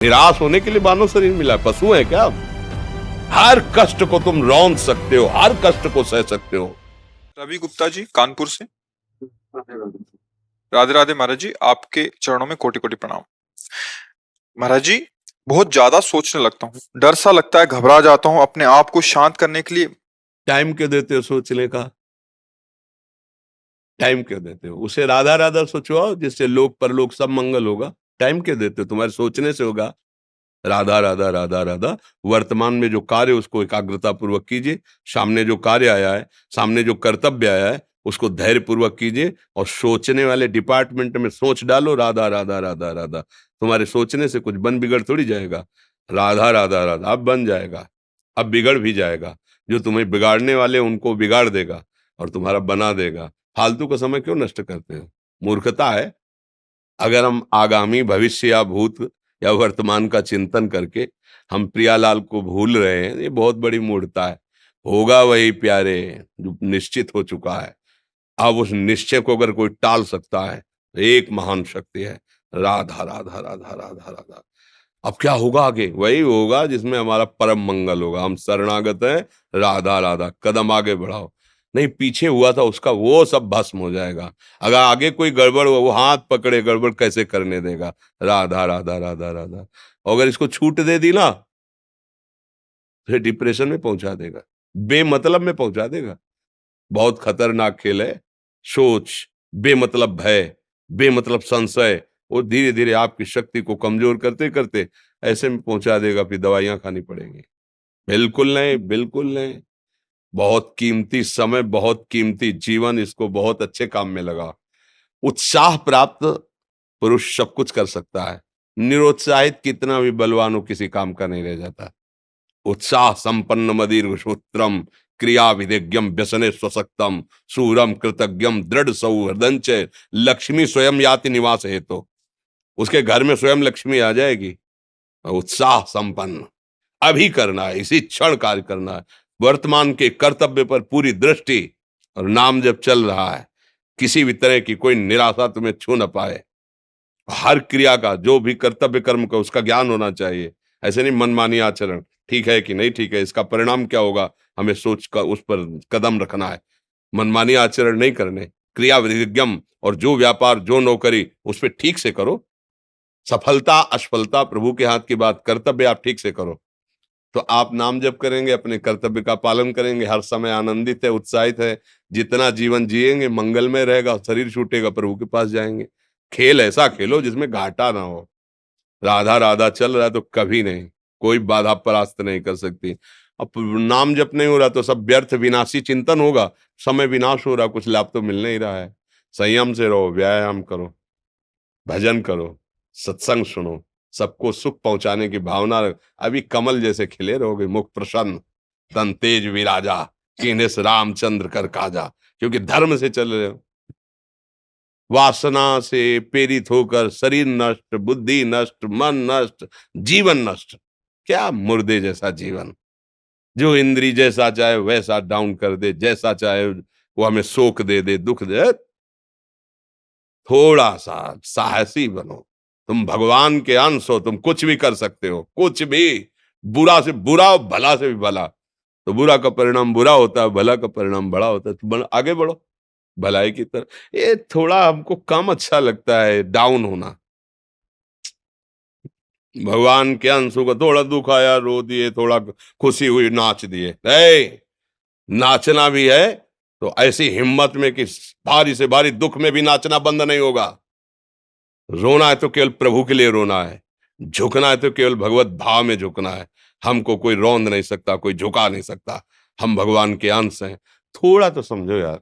निराश होने के लिए मानव शरीर मिला है, पशु है क्या? हर कष्ट को तुम रौंद सकते हो, हर कष्ट को सह सकते हो। रवि गुप्ता जी कानपुर से। राधे राधे महाराज जी, आपके चरणों में कोटि कोटि प्रणाम। महाराज जी, बहुत ज्यादा सोचने लगता हूँ, डर सा लगता है, घबरा जाता हूँ। अपने आप को शांत करने के लिए टाइम क्यों देते हो सोचने का? टाइम क्यों देते हो? उसे राधा राधा सोचो, जिससे लोक परलोक सब मंगल होगा। टाइम क्यों देते हो? तुम्हारे सोचने से होगा। राधा राधा राधा राधा। वर्तमान में जो कार्य उसको एकाग्रता पूर्वक कीजिए। सामने जो कार्य आया है, सामने जो कर्तव्य आया है, उसको धैर्य पूर्वक कीजिए। और सोचने वाले डिपार्टमेंट में सोच डालो राधा राधा राधा राधा। तुम्हारे सोचने से कुछ बन बिगड़ थोड़ी जाएगा। राधा राधा राधा अब बन जाएगा, अब बिगड़ भी जाएगा। जो तुम्हें बिगाड़ने वाले उनको बिगाड़ देगा और तुम्हारा बना देगा। फालतू का समय क्यों नष्ट करते हो? मूर्खता है। अगर हम आगामी भविष्य या भूत या वर्तमान का चिंतन करके हम प्रियालाल को भूल रहे हैं, ये बहुत बड़ी मूर्खता है। होगा वही प्यारे जो निश्चित हो चुका है। अब उस निश्चय को अगर कोई टाल सकता है तो एक महान शक्ति है, राधा राधा राधा राधा राधा। अब क्या होगा आगे? वही होगा जिसमें हमारा परम मंगल होगा। हम शरणागत हैं, राधा राधा। कदम आगे बढ़ाओ। नहीं, पीछे हुआ था उसका वो सब भस्म हो जाएगा। अगर आगे कोई गड़बड़ हुआ, वो हाथ पकड़े गड़बड़ कैसे करने देगा? राधा राधा राधा राधा। और अगर इसको छूट दे दी ना, फिर डिप्रेशन में पहुंचा देगा, बेमतलब में पहुंचा देगा। बहुत खतरनाक खेल है। सोच, बेमतलब भय, बेमतलब संशय, वो धीरे धीरे आपकी शक्ति को कमजोर करते करते ऐसे में पहुंचा देगा, फिर दवाइयां खानी पड़ेंगी। बिल्कुल नहीं, बिल्कुल नहीं। बहुत कीमती समय, बहुत कीमती जीवन, इसको बहुत अच्छे काम में लगा। उत्साह प्राप्त पुरुष सब कुछ कर सकता है। निरुत्साहित कितना भी बलवान हो, किसी काम का नहीं रह जाता। उत्साह संपन्न मदीर सूत्रम क्रिया विधिज्ञम व्यसने स्वसक्तम सूरम कृतज्ञम दृढ़ सौहृदंच लक्ष्मी स्वयं याति निवास हेतु। उसके घर में स्वयं लक्ष्मी आ जाएगी। उत्साह संपन्न अभी करना है, इसी क्षण कार्य करना है। वर्तमान के कर्तव्य पर पूरी दृष्टि, और नाम जब चल रहा है, किसी भी तरह की कोई निराशा तुम्हें छू न पाए। हर क्रिया का, जो भी कर्तव्य कर्म का, उसका ज्ञान होना चाहिए। ऐसे नहीं मनमानी आचरण, ठीक है कि नहीं ठीक है, इसका परिणाम क्या होगा, हमें सोच कर उस पर कदम रखना है। मनमानी आचरण नहीं करने, क्रिया विधिज्ञम, और जो व्यापार जो नौकरी उस पर ठीक से करो। सफलता असफलता प्रभु के हाथ की बात, कर्तव्य आप ठीक से करो तो आप नाम जप करेंगे, अपने कर्तव्य का पालन करेंगे, हर समय आनंदित है, उत्साहित है। जितना जीवन जिएंगे मंगलमय रहेगा। शरीर छूटेगा, प्रभु के पास जाएंगे। खेल ऐसा खेलो जिसमें घाटा ना हो। राधा राधा चल रहा है तो कभी नहीं, कोई बाधा परास्त नहीं कर सकती। अब नाम जप नहीं हो रहा तो सब व्यर्थ विनाशी चिंतन होगा। समय विनाश हो रहा, कुछ लाभ तो मिल नहीं रहा है। संयम से रहो, व्यायाम करो, भजन करो, सत्संग सुनो, सबको सुख पहुंचाने की भावना रख। अभी कमल जैसे खिले रहोगे, मुख प्रसन्न, तन तेज विराजा, कीनेस रामचंद्र कर काजा। क्योंकि धर्म से चल रहे हो। वासना से प्रेरित होकर शरीर नष्ट, बुद्धि नष्ट, मन नष्ट, जीवन नष्ट। क्या मुर्दे जैसा जीवन, जो इंद्री जैसा चाहे वैसा डाउन कर दे, जैसा चाहे वो हमें शोक दे दे, दुख दे। थोड़ा सा साहसी बनो। तुम भगवान के अंश हो, तुम कुछ भी कर सकते हो, कुछ भी। बुरा से बुरा, भला से भी भला। तो बुरा का परिणाम बुरा होता है, भला का परिणाम बड़ा होता है। तो आगे बढ़ो भलाई की तरफ। ये थोड़ा हमको कम अच्छा लगता है डाउन होना। भगवान के अंशों का थोड़ा दुख आया रो दिए, थोड़ा खुशी हुई नाच दिए। नहीं, नाचना भी है तो ऐसी हिम्मत में कि भारी से भारी दुख में भी नाचना बंद नहीं होगा। रोना है तो केवल प्रभु के लिए रोना है, झुकना है तो केवल भगवत भाव में झुकना है। हमको कोई रौंद नहीं सकता, कोई झुका नहीं सकता। हम भगवान के अंश हैं। थोड़ा तो समझो यार।